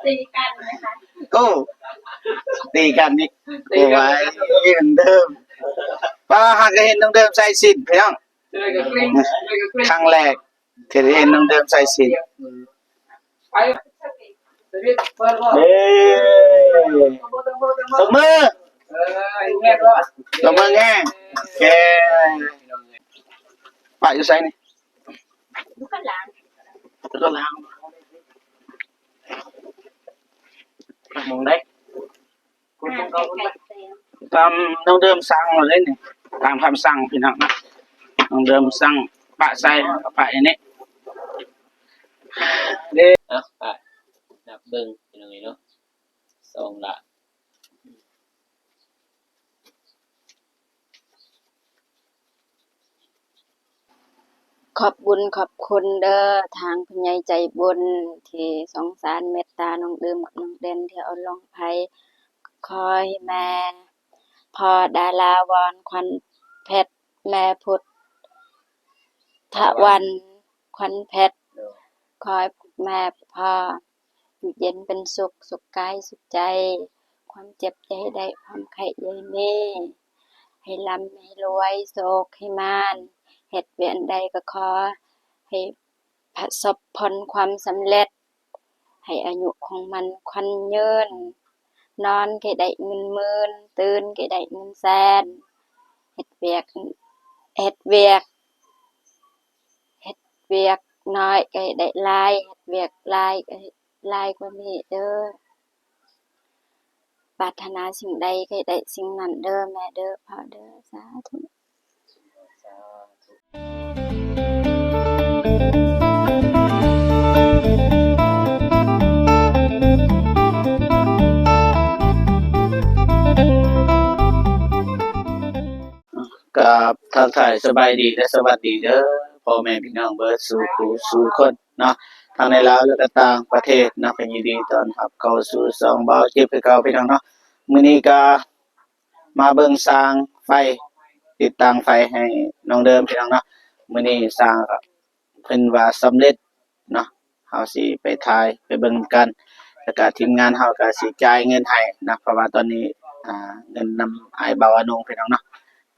ตีกันนะคะ โอ้ตีกันนี่โอ้ไว้เหมือนเดิมป้าหากเห็นน้องเดิมใส่สินพี่น้องครั้งแรกที่ได้เห็นน้องเดิมใส่สินเฮ้ตบมือตบมือแง่แกป้าอยู่ใส่นี่ ลูกกระหลาน แล้วก็ล้างมองได้ ไก่เต็ม ตามน้องเดิมสั่งเลยนี่ตามคำสั่งพี่น้องนะน้องเดิมสั่งปะใส่ปะอันนี้ ไปนับเบิ่งเป็นยังไงเนาะ2 ละขอบบุญขอบคุณเด้อทางผู้ใหญ่ใจบุญที่สงสารเมตตาน้องเดิมกับน้องเด่นที่เอาลงภัยคอยแม่พ่อดาราวรขวัญเพชรแม่พุทธวันขวัญเพชรคอยแม่พ่ออยู่เย็นเป็นสุขสุขกายสุขใจความเจ็บอย่าให้ได้ความไข้อย่าให้มีให้ร่ำให้รวยโศกให้มานเฮ็ดเวียนใดก็ขอให้ประสบผลความสำเร็จให้อายุของมันขวัญยืนนอนก็ได้เงินหมื่นตื่นก็ได้เงินแสนเฮ็ดเวียกเฮ็ดเวียกเฮ็ดเวียกน้อยก็ได้หลายเฮ็ดเวียกหลายก็หลายกว่านี้เด้อปรารถนาสิ่งใดก็ได้สิ่งนั้นเด้อแม่เด้อพ่อเด้อสาธุ กับทักทายสบายดีและสวัสดีเด้อพ่อแม่พี่น้องเบิดสู่ผู้สู่คนเนาะทั้งในลาวและก็ต่างประเทศเนาะก็ยินดีต้อนรับเข้าสู่ช่องเบาจิตคือเก่าพี่น้องเนาะมื้อนี้ก็มาเบิ่งสร้างไฟติดตั้งไฟให้น้องเดิมพี่น้องเนาะมื้อนี้สร้างก็เพิ่นว่าสำเร็จเนาะเฮาสิไปถ่ายไปเบิ่งกันแล้วก็ทีมงานเฮาก็สิจ่ายเงินให้นะเพราะว่าตอนนี้เงินนำอ้ายเบาอนงพี่น้องเนาะ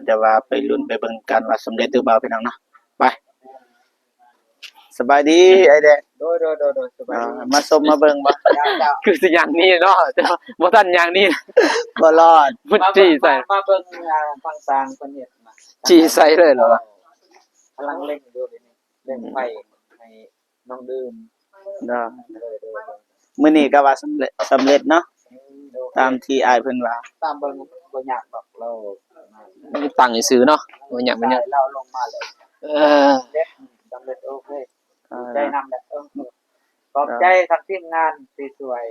แต่ว่าไปลุ้นไปเบิ่งกันว่าสำเร็จหรือเปล่าพี่น้องเนาะไปสบายดีไอ้แดงโดยสบายดีมาชมมาเบิ่งบ่เจ้า คือสิอย่างนี้เนาะแต่ว่าบ่ทันอย่างนี้ บ่รอด พุดจี้ใส่ มาเบิ่งฟังซางเพิ่นเฮ็ดมา จี้ใส่เลยเหรอวะ กำลังเร่งอยู่เดี๋ยวนี้เร่งไฟให้น้องดื่ม เนาะ โดย มื้อนี้ก็ว่าสำเร็จเนาะ ตา ตาม มที่อ้ายเพิ่นว่า ตามเบิ่งบ่ยากดอกเรา มีตังค์ซื้อเนาะบ่อยากมันเนี่ย เราลงมาเลย เออ เด็ดสำเร็จโอเคใจนำแบบขอบใจทางทีมงานที่ช่วย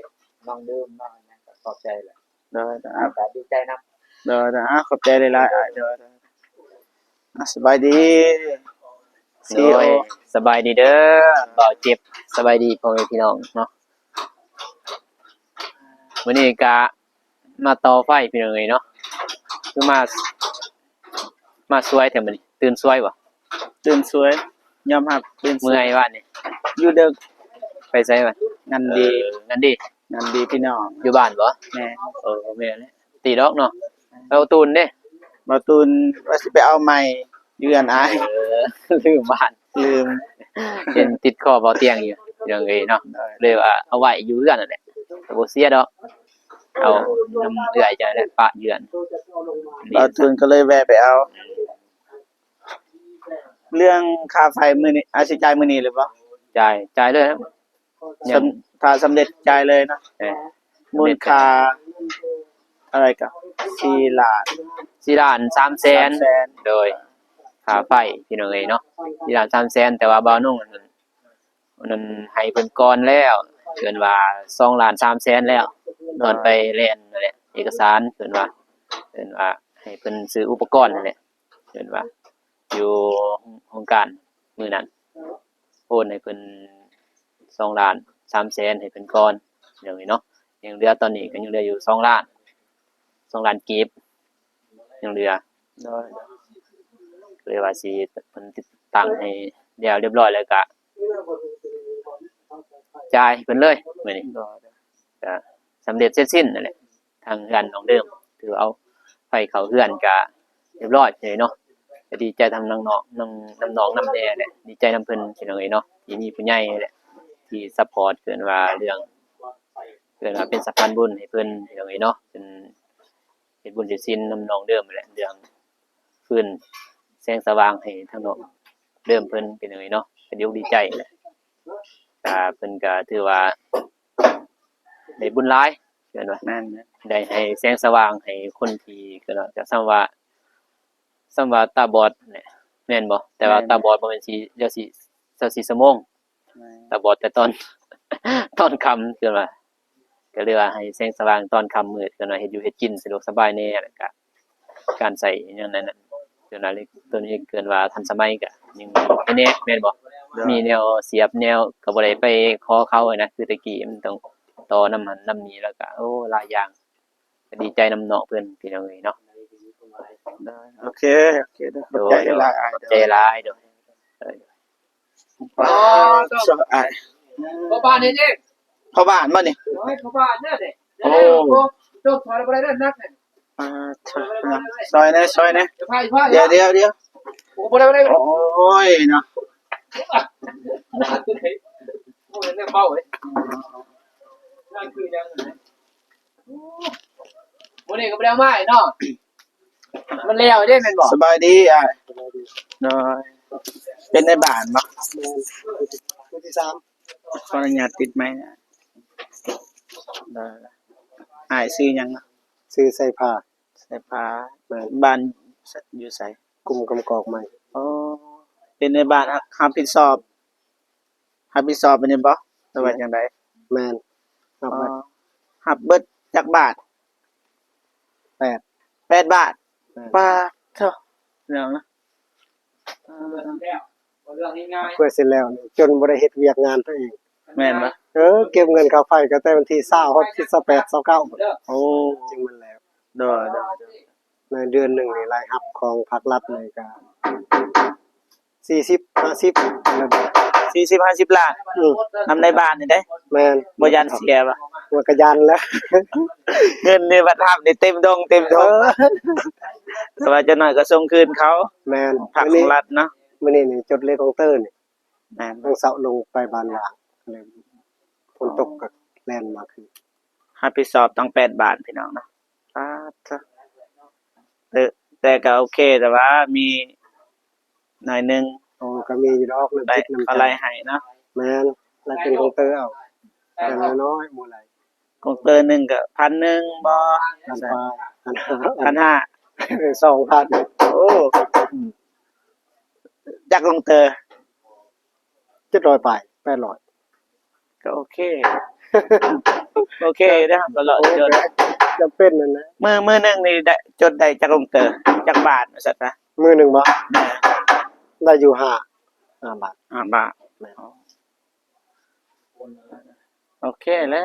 น้องดื่มน้องนั่นก็ขอบใจแหละ เด้อ ก็ดีใจนำ เด้อขอบใจหลายๆอ้ายเด้อสบายดี โดยสบายดีเด้อบ่เจ็บสบายดีพ่อแม่พี่น้องเนาะมื้อนี้ก็มาต่อไฟพี่น้องเอ้ยเนาะคือมาสวยแท้มื้อนี้ตื่นสวยบ่ ตื่นสวยยอมรับตื่นส เมื่ ว อย ยบ้านนี่ อยู่ดึก ไปไสบ้าน งานดี นั่นดิ งานดีพี่น้อง อยู่บ้านบ่ แม่ แม่นแหละตีดอกเนาะเอาตูนเด้ บ่ตูนว่าสิไปเอาใหม่อยู่อันอ้าย ลืมบ้าน ลืม เห็นติดคอเบาเตียงอยู่อย่างเอ้ยเนาะเลยว่าเอาไว้อยู่เรือนนั่นแหละแต่บ่เสียดอกเอาน้ำเอื้อยจะได้ปะเยือน บ่ตูนก็เลยแวะไปเอา เรื่องค่าไฟมื้อนี้อาสิจ่ายมื้อนี้หรือบ่ จ่ายเลยครับยัง ถ้าสำเร็จจ่ายเลยนะ เออ มูลค่าอะไรก็4ล้าน 4 ล้าน3แสน 300,000 โดยค่าไฟพี่น้องเอ้ยเนาะ4ล้าน3แสนแต่ว่าบ่าวนุ่งนั้นให้เพิ่นก่อนแล้วเพิ่นว่า2ล้าน3แสนแล้วตอนไปแล่นนั่นแหละเอกสารเพิ่นว่าให้เพิ่นซื้ออุปกรณ์นั่นแหละเพิ่นว่าอยู่โครงการมื้อนั้นโอนให้เพิ่น2ล้าน3แสนให้เพิ่นก่อนอย่างนี้เนาะยังเหลือตอนนี้ก็ยังเหลืออยู่2ล้าน2ล้านกีบยังเหลือ โดย เลยว่าสิเพิ่นติดตั้งให้แล้วเรียบร้อยแล้วก็ จ่ายเพิ่นเลยมื้อนี้ก็สำเร็จเสร็จสิ้นนั่นแหละทางเฮือนน้องเดิมถือเอาไฟเข้าเฮือนก็เรียบร้อยเลยเนาะก็ดีใจทำน้องๆน้องนำแน่แหละดีใจนำเพิ่นพี่น้องเอ้ยเนาะที่มีผู้ใหญ่แหละที่ซัปพอร์ตเกินว่าเรื่องเกินว่าเป็นสะพานบุญให้เพิ่นพี่น้องเอ้ยเนาะเป็นเฮ็ดบุญเฮ็ดศีลนำน้องเดิมนั่นแหละเรื่องฟื้นแสงสว่างให้ทั้งน้องเดิมเพิ่นพี่น้องเอ้ยเนาะก็ดีใจแหละก็เพิ่นก็ถือว่าได้บุญหลายเกินว่า นั่นนะ ได้ให้แสงสว่างให้คนที่เกิดจากซ้ำว่าตาบอดเนี่ยแม่นบ่แต่ว่าตาบอดบ่แม่นสิเดี๋ยวสิ24ชั่วโมงตาบอดแต่ตอน ตอนค่ำเกิดว่าก็เลยว่าให้แสงสว่างตอนค่ำมืดเกิดว่าเฮ็ดอยู่เฮ็ดกินสะดวกสบายแน่แล้วก็การใช้อิหยังนั้นน่ะเกิดว่าตัวนี้เกินว่าทันสมัยก็ยังอันนี้แม่นบ่มีแนวเสียบแนวก็บ่ได้ไปขอเขาอะนะคือแตะกี้มันต้องต่อน้ำมันน้ำนี้แล้วก็โอ้หลายอย่างก็ดีใจนำน้องเพิ่นพี่น้องเอ้ยเนาะ ได้โอเคเด้อขอบใจหลายอ้าย ใจร้ายเด้อ อ๋อสบาย พ่อบ้านนี่เอง เข้าบ้านบ่นี่ พ่อบ้านเนี่ยเด้ โอ้ จบถอยบ่ได้นักเนี่ย อ่าซอยนะ จะพาอีพ่อ เดี๋ยว โอ้บ่ได้ โอ้ยเนาะ น่าคือไหนโอ้ยเนี่ยเบาเว้ยนั่นคือยังไงมื้อนี้ก็บ่ได้มาเนาะมันแล้วเด้แม่นบ่ สบายดีอ้ายน้อยเป็นในบ้านบ่ มื้อที่3 ขออนุญาตติดไม้นะได้อ้ายซื้อหยังนะ ซื้อใส่ผ้า ใส่ผ้าบ้านอยู่ไส กลุ่มกำกอกใหม่ อ๋อเป็นในบ้านรับผิดชอบเป็นนี่บ่หรือว่าจังได๋ แม่นครั อ๋ บ อรับเบิดจักบาท8บาทบาทเท่าเรื่องนะเรื่องง่ายๆเพื่อเสร็จแล้วนี่จนบ่ได้เฮ็ดเวียกงานตัวเอง แม่นบ่ เก็บเงินค่าไฟก็แต่วันที่20ฮอดที่28 29 โอ้ จึงมันแล้ว ดอ ในเดือนหนึงนี่รายรับของภาครัฐนี่ก็40 50นั่นแหละ 40-50ล้านนำในบ้านนี่ได้ แม่น บ่ยันเสียบ่ มันก็ยันแล้ว เงินนี่บัดรับนี่เต็มดงเต็มทงแต่ว่าจะน้อยก็ส่งคืนเขา แม่น ภาคของรัฐเนาะ มื้อนี้นี่จดเลขของเตอร์นี่ แม่น ต้องเสาลงไปบ้านว่างเลยฝนตกก็แล่นมาคือ รับผิดชอบต้อง8บาทพี่น้องเนาะแต่ก็โอเคแต่ว่ามีหน่อยนึง โอ้ก็มีอยู่ดอกน้ำ ได้ จิตน้ำ เขา ใจ ไล่ให้เนาะ แม่นแล้วเป็นของเตอร์เอาแต่น้อยๆหมู่ไหล ของเตอร์หนึงก็1,000บ่ กันปลากัน1,500 2,000 โอ้จักลงเตอร์ 700ไป800ก็โอเค โอเคเด้อตลอดจน จำเป็นนั่นนะ มื้อหนึงนี่ได้จดได้จักลงเตอร์จักบาทว่าซั่นนะ มื้อหนึงบ่ได้อยู่5บาท บาทโอเคแล้ว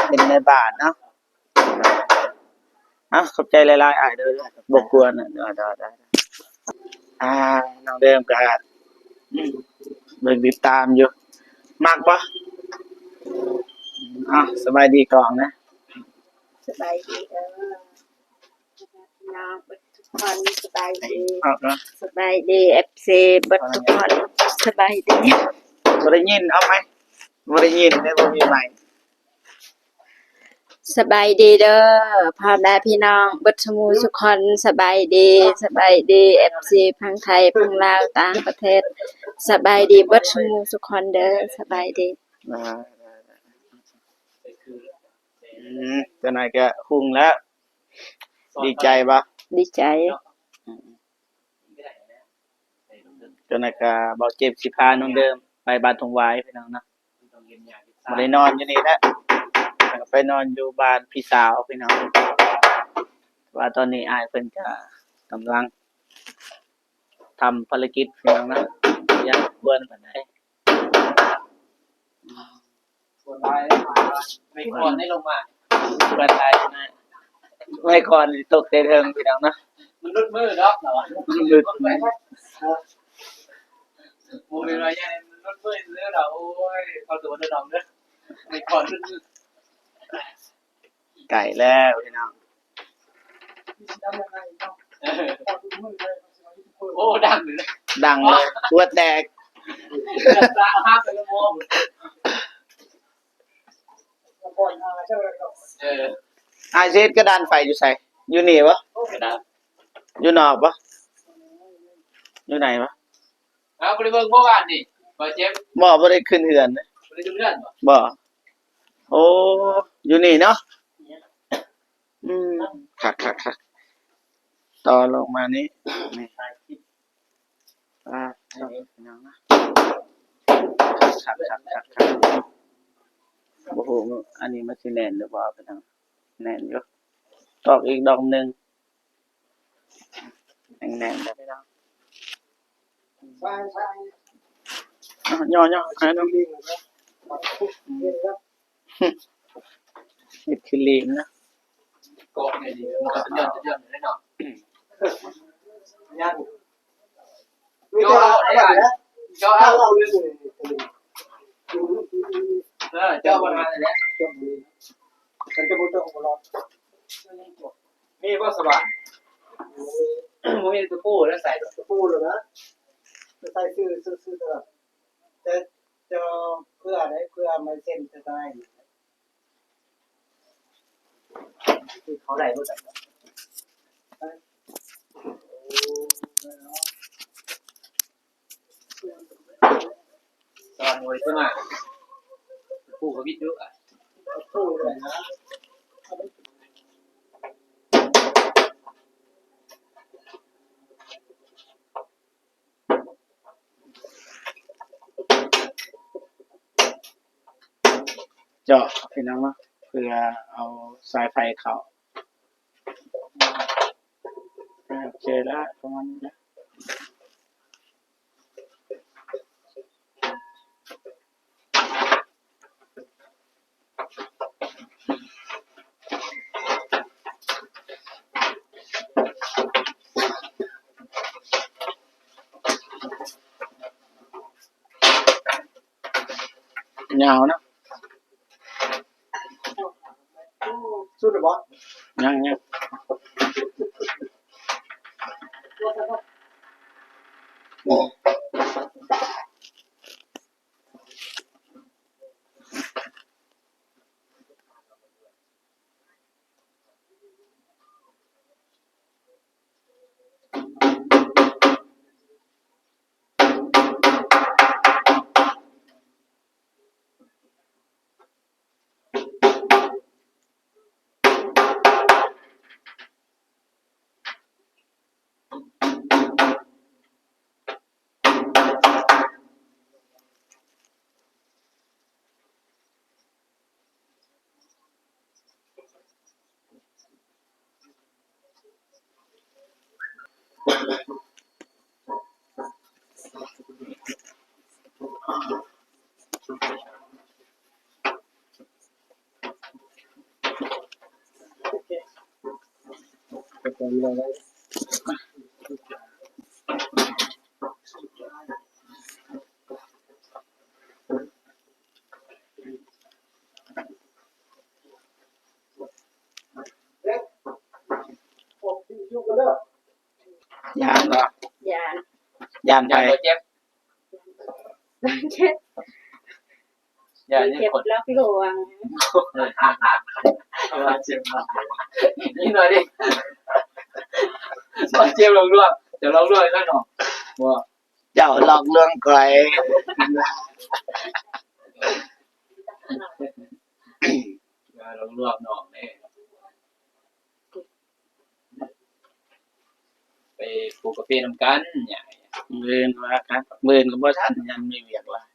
เป็นในบาทเนาะขอบใจหลายๆอ้ายเด้อบกวนน่ะได้น้องเดิมก็เบิ่งติดตามอยู่มักบ่สบายดีกองนะ สบายดีน้องทุกคนสบายดี เนาะ สบายดี FC เบิดทุกคนสบายดี บ่ได้ยินเอาไหมบ่ได้ยินได้บ่มีไมค์ สบายดีเด้อพ่อแม่พี่น้องเบิดสมูทุกคนสบายดี FC พังไทยพังลาวต่างประเทศสบายดีเบิดสมูทุกคนเด้อสบายดี เจ้านายก็หุ่งแล้ว ดีใจบ่ ดีใจ เจ้านายก็บ่เจ็บสิพาน้องเดิมไปบ้านทงหวายพี่น้องเนาะบ่ได้นอนอยู่นี่แหละไปนอนอยู่บ้านพี่สาวพี่น้องว่าตอนนี้อ้ายเพิ่นก็กำลังทำภารกิจพี่น้องนะยังเบิ่นปานใด ส่วนลายไม่ควรได้ลงมา เบิ่นได้นะไม่ก่อนตกเตเทิงพี่น้องนะ มันลุดมือเนาะเหรอ หลุด โมเมนต์อะไรเนี่ย รถเมื่อยเรื่องเราโอ้ยเขาตัวเดินน้องเด้อในก่อน ไก่แล้วพี่น้อง โอ้ดังเลย ดังเลยตัวแตก ตาห้าไปละโมงเออ อาเซตกระดานไฟอยู่ใส่อยู่นี่ปะ กระดาษ อยู่นอกปะอยู่ไหนปะ เอาไปเบิ่งเมื่อวานนี่มาเจ็บ บ่ได้ขึ้นเหือนนะ ไปดูเรื่องบ่ บ่โอ้อยู่นี่เนาะคักต่อลงมานี่นี่พี่น้องนะคักโอ้โหอันนี้มันสิแน่นหรือเปล่าพี่น้องแน่นอยู่ตอกอีกดอกหนึงแน่นๆเลยพี่น้องย่อให้น้องนี่คือลีนนะ กองไงดีมันก็จะย่อนได้เนาะย่างย่อเอาได้ย่อเอาย่อประมาณนี้มันจะบ่ต้องรอมีบ่สบายมึงมีตะปูแล้วใส่ตะปูเลยนะใส่ซื้อตลอดจะเพื่ออะไรเพื่อมาเส้นจะได้คือเขาได้บ่จังตอนมวยขึ้นมาปูเขาวิทยุอ่ะปูเลยนะเจาะพี่น้องเนาะเพื่อเอาสายไฟเข้าโอเคแล้วประมาณนี้นะยาวนะ สุดหรือเปล่า ยังยานเหรอยานไป เจ็บอย่า เจ็บแล้วพี่หลวง เจ็บมากนี่หน่อยดิสอนเจ็บลงด้วยเดี๋ยวลงด้วยได้หรอว่า เจ้าหลอกลวงใคร ลงรวบน้องเนี่ยไปปลูกกาแฟน้ำกันเนี่ย มื่นว่าครับมื่นก็บ่ทันยังมีเวียกหลาย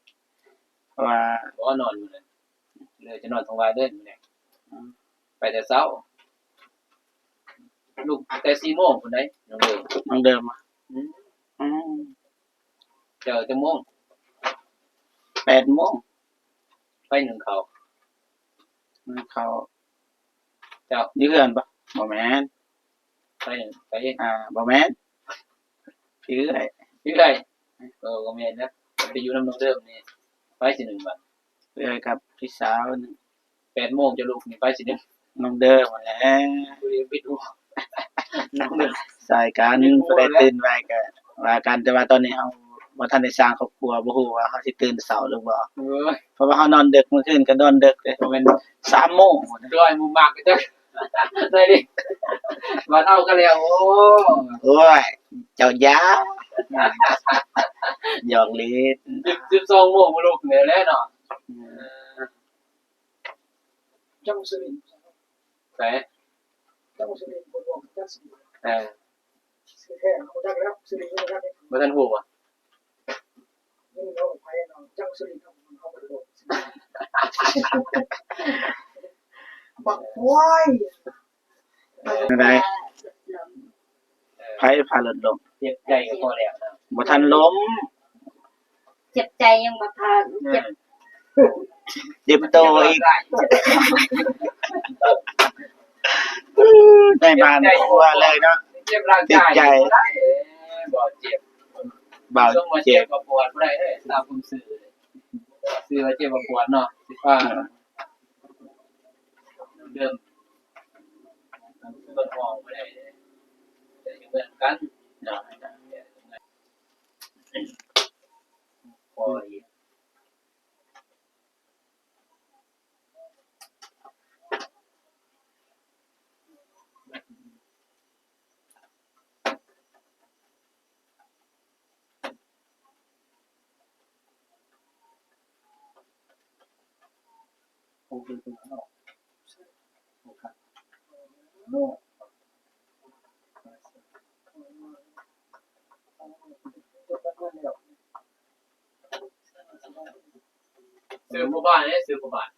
เพราะว่า บอกว่านอนอยู่เลยเลยจะนอนทงวาเดินอยู่เนี่ยไปแต่เช้าลูกแต่4 โมงคนไหนน้องเดิม น้องเดิมอ่ะอืม เจอจะโมง 8 โมง ไปหนึ่งเขา เขา เจ้า อยู่เฮือนปะบ่แม่น ไปหนึ่งไป บ่แม่นพี่เอ้ย พี่ไรก็เมนนะ ไปอยู่น้ำน้องเดิมนี่ไปสิหนึ่งบาท เอื้อยกับพี่สาวนึง 8 โมงจะลุกนี่ไปสิหนึ่ง น้องเด้อมาแล้ว กูเรียนปิดหัวน้องเดิม สายการบ่ได้ตื่นไว้ก็ว่ากันแต่ว่าตอนนี้เฮาบ่ทันได้สร้างครอบครัวบ่ฮู้ว่าเฮาสิตื่นเช้าหรือบ่ เออ เพราะว่าเฮานอนดึกเมื่อคืนก็นอนดึกเลยประมาณ3 โมง ตัวไอ้มุมมากก็จะได้ดิมาเอากันแล้วโอ้ โอ้ยเจ้ายาหยอกเล่น 12 โมงมาลุกเนี่ยแหละเนาะ จังสุริน แต่ จังสุรินบ่รวมจังสุริน เออ สิแท้เขาจักแล้วสุรินจักแล้ว บ่ทันฮู้อ่ะ นี่เราไปเนาะจังสุรินเขาบ่รวมบักควาย อะไรไผพารถลม เจ็บใจก็พอแล้วนะ บ่ทันล้ม เจ็บใจยังมาพาเจ็บ เจ็บโตอีกได้บ้านครัวเลยเนาะ เจ็บร่างกายบ่เจ็บ บ่าว ต้องมา เจ็ เจ็ บบ บ่ปวดบ่ได้เด้ตามผมซื้อว่าเจ็บบ่ปวดเนาะสิว่าเดิมเบิ่งมองบ่ได้เด้แต่เหมือนกันเนาะพอดี โอเคตัวเนาะโอเคโน่ซื้อผู้บ้านเนี่ยซื้อผู้บ้าน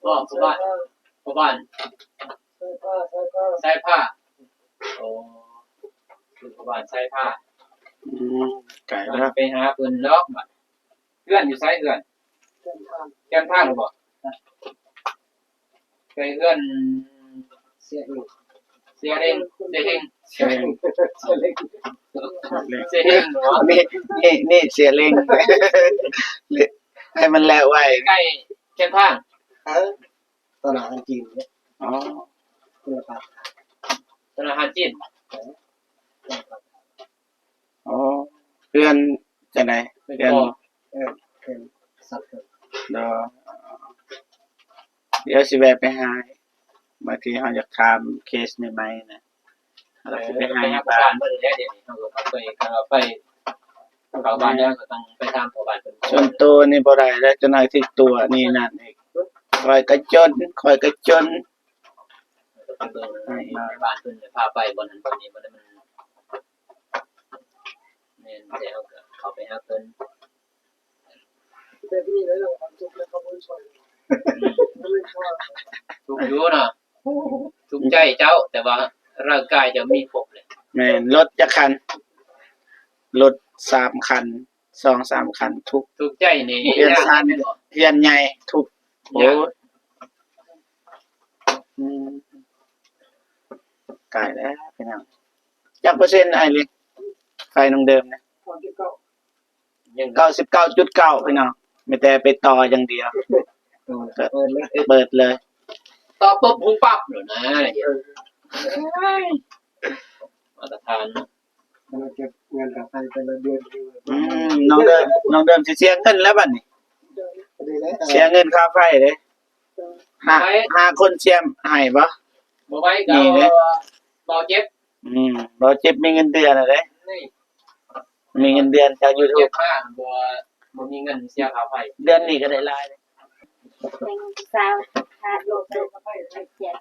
ก็ผู้บ้านผู้บ้านใส่ผ้าโอ้ซื้อผู้บ้านใส่ผ้า ไก่แล้ว ไปหาเพิ่นล็อกบัดเพื่อนอยู่ไสเพื่อนแก้มทางหรือบ่ไปเพื่อน เสียอีก เสียเองเสียเอง เสียอีกเสียเล็ก เสียเองเนาะ นี่เสียเร่งให้มันแล้วไว้ ใกล้แก้มทาง ตลาดจีนเนี่ย อ๋อ คุณภาพ ธนาคารจีน อ๋อเพื่อนจังได๋ เป็น เพื่อน บ่ เป็นสัตว์ เดี๋ยวสิแวะไปหาบางทีเฮาอยากถามเคสใหม่ๆนะเราสิไปหา ไปหา บ้า บ้าน น เพิ่นแล้วเดี๋ยวนี้เฮาก็ไปเข้าบ้านแล้วก็ต้องไปตามพ่อบ้านเพิ่น ส่วนตัวนี่บ่ได้แล้วจนให้ถึงตัวนี่นั่นอีกคอยกระจน ต้องเบิ่งในบ้านเพิ่นพาไปบ่นั้นบ่นี้บ่ได้มันแม่นแต่เฮาก็เข้าไปหาเพิ่น แต่ที่นี่แล้วเราทำจุกแล้วเขาไม่ช่วยไม่ช่วย ทุกข์อยู่เนาะทุกข์ใจเจ้า แต่ว่าร่างกายจะมีครบเลย แม่นรถจักคันรถ3คัน2-3คันทุก ทุกข์ใจนี่ เรียนสั้น เฮียนใหญ่ทุกโอ้ยอืมไกลแล้วพี่น้องจักเปอร์เซ็นต์ไอ้ลิไฟน้องเดิมนะ คนที่เก้า ยัง 99.9พี่น้องไม่แต่ไปต่ออย่างเดียว เปิดเลย ตอบปุ๊บหุงปั๊บเลยนะมาตรฐาน มันเก็บเงินกับใครแต่ละเดือน น้องเดิมสิเสียเงินแล้วบัดนี้ ดีแล้ว เสียเงินค่าไฟเด้หาคนเสียมให้บ่ บ่ไว้ก็บ่เจ็บ บ่เจ็บมีเงินเดือนอะเด้ นี่ มีเงินเดือนจาก เจ็ YouTube บมากบ่มีเงินเสียค่าไฟ เดือนนี้ก็ได้หลายเลย เป็นสาวพาโลกเดินมาไปเจ็บ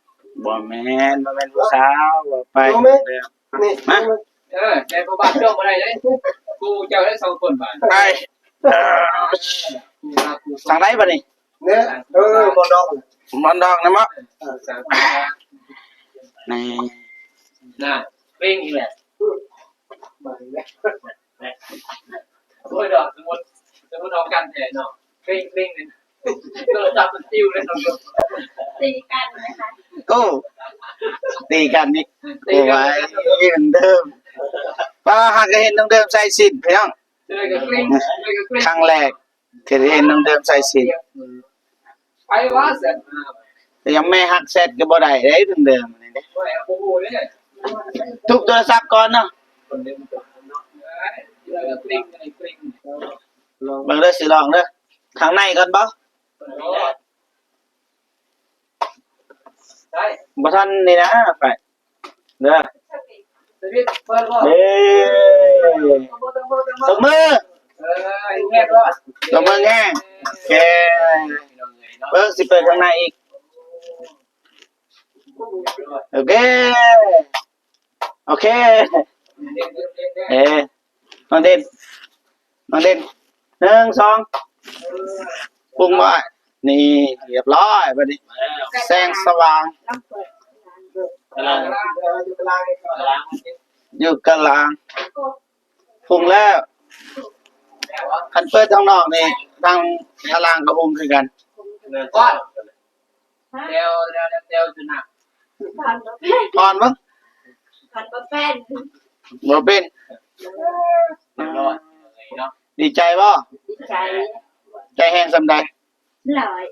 บ่แม่นผู้สาวบ่ไปเด้อ นี่ แต่พ่อบ้านเจ้าบ่ได้เด้กูเจ้าได้2คนบาท ไปทางไหนบัดนี้ เนี่ยบอลดอก มันดอกนะมั้ง สาม นี่ น่ะเร่งอีกแหละ มาแล้ว โอ้ยดอกสมมุติเอากันแท้เนาะเร่งก็จับมันติ้วเลยเนาะ ตีกันนะคะ กูตีกันนี่กูไว้เหมือนเดิมป้าหากเห็นน้องเดิมใส่สินพี่น้อง เออ เลยก็กลิ้งเลยก็กลิ้ง ครั้งแรกที่ได้เห็นน้องเดิมใส่สิน ไปว่าเสร็จ แต่ยังไม่ฮักเซตก็บ่ได้เด้น้องเดิมนี่เด้ ไปเอาปูเลย ทุบโทรศัพท์ก่อนเนาะ คนเดิมตัวเนาะเลยก็กลิ้งเลยกลิ้ง เบิ่งเด้อสิลองเด้อข้างในก่อนบ่ ได้ บ่ทันนี่นะไปเด้อ สวิตเปิดบ่ เด้ตบมือ แง่รอด ตบมือแง่โอเคเบิ่งสิเปิดข้างในอีกโอเคโอเคเอ๊ะน้องเด่นน้องเด่น1 2ปรุงไว้นี่เรียบร้อยบัดนี้แสงสว่าง ลองเปิด อยู่กลางปรุงแล้วคันเปิดทางนอกนี่ทางตารางก็ปรุงคือกัน ก้อนเดี๋ยวจุนัก พันบ่เป็น อ่อนบ่ พันบ่เป็น บ่เป็น รอดเนาะ ดีใจบ่ ดีใจ ใจแห้งสำใด หลาย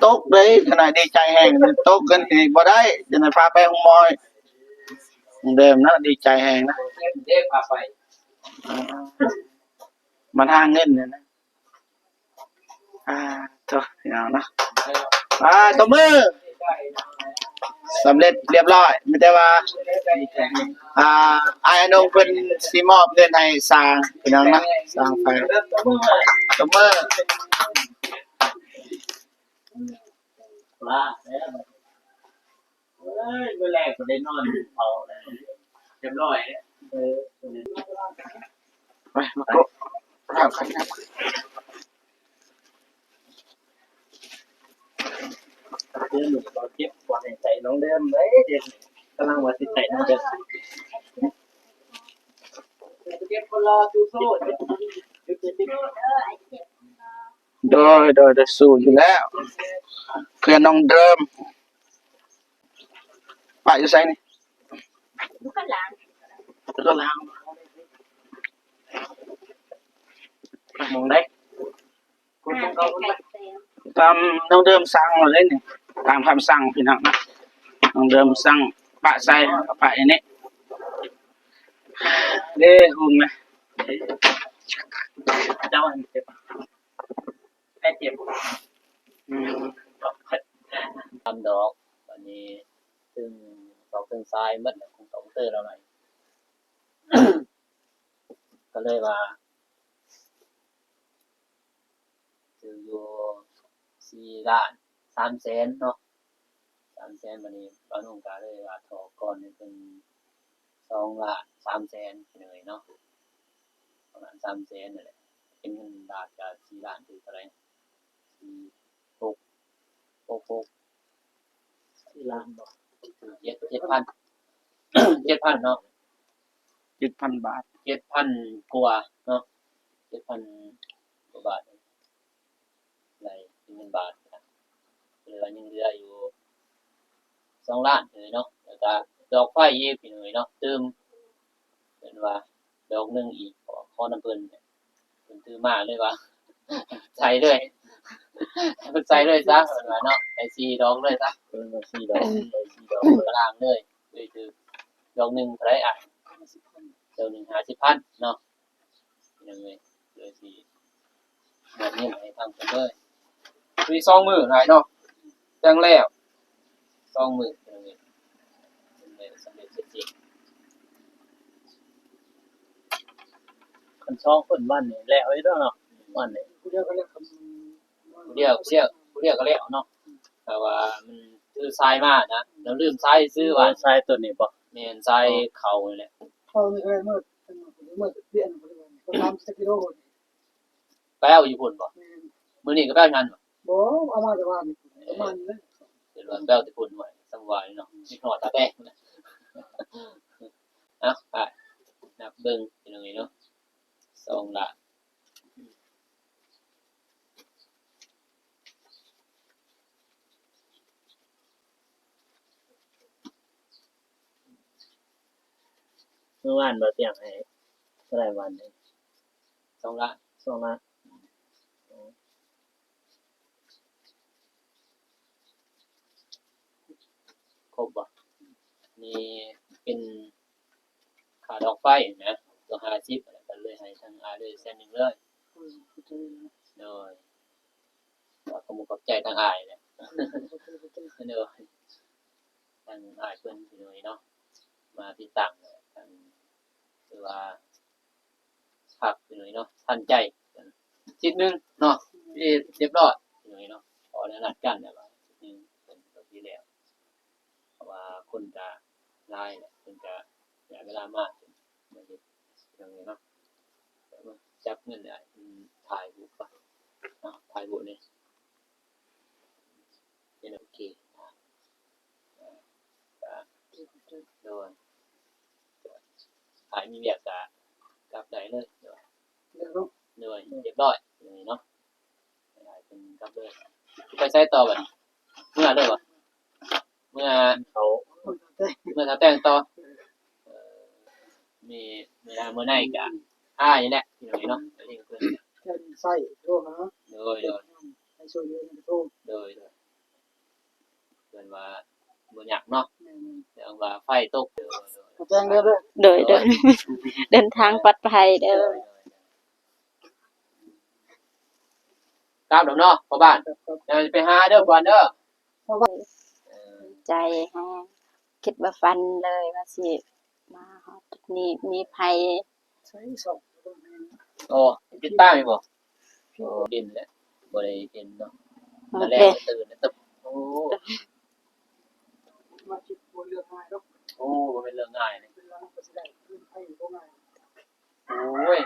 ตกเลยขนาดดีใจแห้งตกกันอีกบ่ได้จะได้พาไปห้องหมอยเดิมนะดีใจแห้งนะ เด็กพาไป มันทางเงินเนี่ยนะโธ่เอานะตบมือสำเร็จเรียบร้อยไม่แต่ว่าอายอนงเพิ่นสิมอบเงินให้สร้างพี่น้องนะสร้างไฟตบมือ ว่าเฮ้ยเมื่อแรกก็ได้นอนเผาเรียบร้อย ไปมาโกะครับครับ เดินหนูตอนเก็บกวาดใจน้องเดิมเลยเด็กกำลังว่าสิใจน้องเดิมเก็บคนรอดูโซ่ โดยสู้อยู่แล้วเพื่อนน้องเดิมป้าอยู่ไสนี่ ลูกก็หลาน ก็ล้างมองได้ คนต้องเขาคน ไก่ ละ เต็ม ตามน้องเดิมสั่งมาเลยนี่ตามคำสั่งพี่น้องนะน้องเดิมสั่งปะใส่ปะอันนี้เด้หุ่งนะ เจ้าอันเจ็บไอ้เจ็บ ทำดอกวันนี้ซึ่งดอกซึ่งซ้ายมัดคงต้องเตอร์เราหน่อย ก็เลยว่าซื้ออยู่4,300,000เนาะ300,000วันนี้ป้านุ่งก็เลยว่าถอก่อนนี่เป็น2,300,000เลยเนาะ2,300,000นั่นแหละเป็นเงินบาทก็4ล้านคือเท่าไหร่6 4ล้านบ่7,000 7,000เนาะ 7,000 บาท 7,000 กว่าเนาะ7,000 กว่าบาทในเป็นเงินบาทนะเหลือยังเหลืออยู่2ล้านเลยเนาะแล้วก็ดอกไฟอีกพี่น้อยเนาะเติมเป็นว่าดอกนึงอีกขอน้ำเพิ่นเนี่ยเพิ่นถือมาเลยว่า ใส่เลยเพิ่นใส่เลยซะเพิ่นว่าเนาะใส่4ดอกเลยซะเพิ่นว่า4ดอกใส่4ดอกกลางเลยถือดอกนึงเท่าไหร่อ่ะดอกนึง50,000เนาะยังไงเลยสิแบบนี้ให้ทำกันเลยมี2มื้อหลายเนาะจังแล้ว2มื้อยังไงเป็นสำเร็จเสร็จจริงคัน2คนวันนี่แล้วอีเด้อเนาะวันนี้ ผู้เดียวกันเลย ผู้เดียวก็แล้วเนาะแต่ว่ามันคือทรายมานะแล้วลืมทรายซื้อว่าทรายตัวนี้บ่แม่นทรายเขานี่แหละ เขามีอะไรเมื่อเดือนคนทำสกิโล แป้วอยู่พุ่นบ่มื้อนี้ก็แป้วนั่นบ่ บ่เอามาจากบ้านประมาณนี้ เดี๋ยวว่าแป้วที่พุ่นไว้สำวายเนาะมีหอดตาแป้งนะเอ้าไปนับเบิ่งเป็นจังไงเนาะ2ล้านเมื่อวานบ่เตียงให้เท่าไหร่วันนี้ 2 ล้าน2ล้านครบบ่นี่เป็นค่าดอกไฟนะตัว50อะไรก็เลยให้ทางอาเลย100,000เลยโดยก็ขอบคุณขอบใจทางอายแหละโดยทางอายเพิ่นพี่น้อยเนาะมาติดตั้งทางคือว่าคักพี่น้อยเนาะทันใจจิตหนึงเนาะเรียบร้อยพี่น้อยเนาะขอนัดกันแบบว่าจิตหนึงเป็นแบบนี้แล้วเพราะว่าคนจะหลายแหละเพิ่นจะอยากเวลามากมาเฮ็ดอย่างนี้เนาะแต่ว่าจับเงินได้ถ่ายรูปก่อนเนาะถ่ายรูปนี่เป็นโอเคโดยถ่ายมีเวียกก็กลับได้เลยโดยเรียบร้อยอย่างนี้เนาะถ่ายเป็นกลับเลยไปใช้ต่อบัดเมื่อเลยบ่เมื่อเขาเมื่อเขาแต่งต่อมีเวลามื้อไหนก็อย่างนี้แหละอย่างนี้เนาะไปเรียนเพิ่น ใส่โทรหา โดย ให้ช่วยเหลือโทร เพิ่นว่าบ่อยากเนาะเรื่องว่าไฟตก แจ้งเด้อ โดยเดินทางปลอดภัยเด้อก ลับแล้วเนาะพ่อบ้านเดี๋ยวจะไปหาเด้อก่อนเด้อ ใจแฮงคิดว่าฝันเลยว่าสิมาฮอดจุดนี้มีภัย ใส่ส่ง โอ้ติดตั้งอยู่บ่โอ้ดินแหละบ่ได้เห็นเนาะตอนแรกก็ตื่นแล้วตึบโอ้ มาคิดบ่เรื่องง่ายเนาะ โอ้บ่เป็นเรื่องง่ายเลย เป็นแล้วก็สิได้ขึ้นให้บ่ง่าย โอ้ย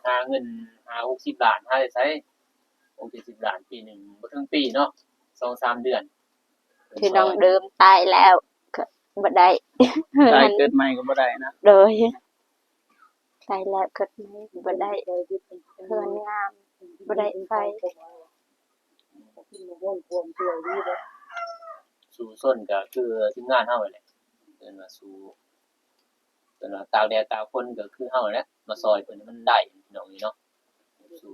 หาเงินหา60ล้านหาได้ไส60ล้านปีหนึงบ่ถึงปีเนาะ 2-3 เดือน คือน้องเดิมตายแล้วก็บ่ได้ ตายเกิดใหม่ก็บ่ได้นะ โดยตายแล้วก็บ่ได้เพื่อนงามบ่ได้ไฟ สู่ส้นก็คือทีมงานเฮานั่นแหละเอิ้นว่าสู่เอิ้นว่าตากแดดตากฝนก็คือเฮานั่นแหละมาซอยเพิ่นให้มันได้พี่น้องนี่เนาะสู่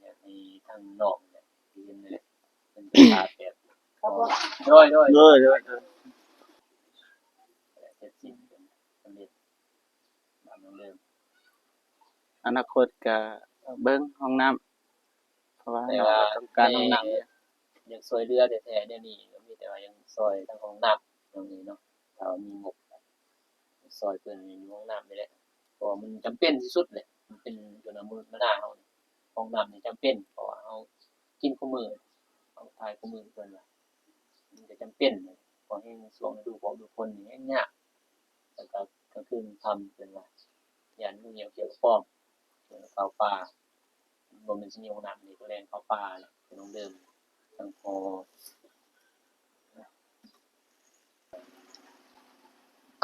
อยากให้ทางน้องเนี่ยที่เห็นนี่แหละเพิ่นก็ตากแบบโดย โดย เสร็จสิ้นเป็นสำเร็จตามเดิม อนาคตก็เบิ่งห้องน้ำเพราะว่า แต่ เรา ว่า ก็ต้องการห้องน้ำ อยากช่วยเหลือแท้ๆเดี๋ยวนี้ก็มีแต่ว่ายังซอยทางห้องน้ำตรงนี้เนาะถ้าว่ามีงบซอยเพิ่นอยู่ห้องน้ำนี่แหละเพราะว่ามันจำเป็นที่สุดเลยมันเป็นอยู่ในมือหน้าเฮานี่ห้องน้ำนี่จำเป็นเพราะว่าเฮากินคุมื้อเฮาทายคุมื้อเพิ่นว่ามันก็จำเป็นเพราะแฮ่งช่วงฤดูฝนนี่แฮ่งยากแล้วก็กลางคืนค่ำเพิ่นว่าย้านงูเหี่ยวเขียวกระป้อมเพิ่นเข้าป่าบ่แม่นสิมีห้องน้ำนี่ก็แล่นเข้าป่าแหละเป็นของเดิมทางพอ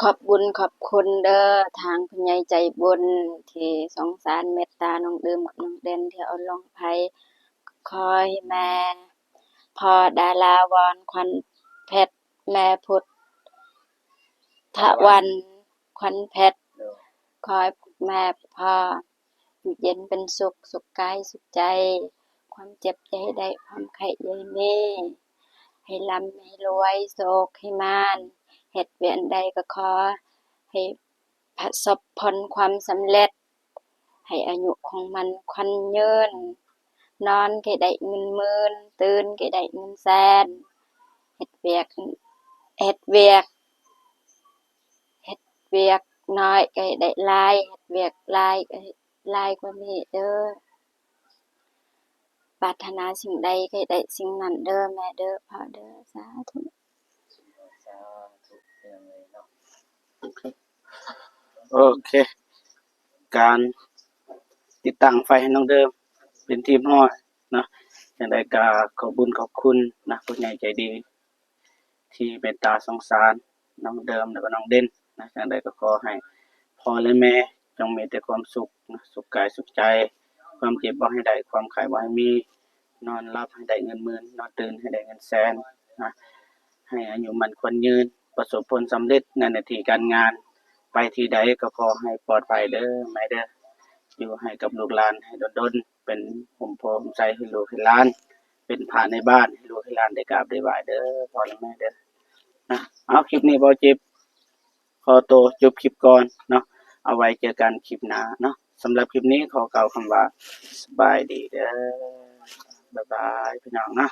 ขอบบุญขอบคุณเด้อทางผู้ใหญ่ใจบุญที่สงสารเมตตาน้องดื่มกับน้องเด่นที่เอาลงภัยขอให้แม่พ่อดาราวรขวัญเพชรแม่พุทธวันขวัญเพชรขอให้แม่พ่ออยู่เย็นเป็นสุขสุขกายสุขใจความเจ็บใจได้ความไข้ใยมีให้ร่ำให้รวยโศกให้มานเฮ็ดเวียนใดก็ขอให้ประสบผลความสำเร็จให้อายุของมันขวัญยืนนอนก็ได้เงินหมื่นตื่นก็ได้เงินแสนเฮ็ดเวียกเฮ็ดเวียกเฮ็ดเวียกน้อยก็ให้ได้หลายเฮ็ดเวียกหลายก็ให้หลายกว่านี้เด้อปรารถนาสิ่งใดก็ให้ได้สิ่งนั้นเด้อแม่เด้อพ่อเด้อสาธุ สาธุเรื่องเลยเนาะ โอเค การติดตั้งไฟให้น้องเดิมเป็นทีมฮ้อยเนาะจังได๋ก็ขอบคุญขอบคุณนะผู้ใหญ่ใจดี ที่เมตตาสงสารน้องเดิมแล้วก็น้องเด่นนะจังได๋ก็ขอให้พ่อและแม่จงมีแต่ความสุขนะสุขกายสุขใจ ความเจ็บบ่ให้ได้ความไข้บ่ให้มี นอนหลับให้ได้เงินหมื่นนอนตื่นให้ได้เงินแสนนะให้อายุมั่นขวัญยืนประสบผลสำเร็จในหน้าที่การงาน ไปที่ใดก็ขอให้ปลอดภัยเด้อแม่เด้อ อยู่ให้กับลูกหลานให้ดนๆเป็นห่มโพร่มใจให้ลูกให้หลาน เป็นพระในบ้านให้ลูกให้หลานได้กราบได้ไหว้เด้อพ่อและแม่เด้อนะเอาคลิปนี้บ่จิบขอตัวจบคลิปก่อนเนาะเอาไว้เจอกันคลิปหน้าเนาะสำหรับคลิปนี้ขอกล่าวคำว่าสบายดีเด้อบ๊ายบายพี่น้องเนาะ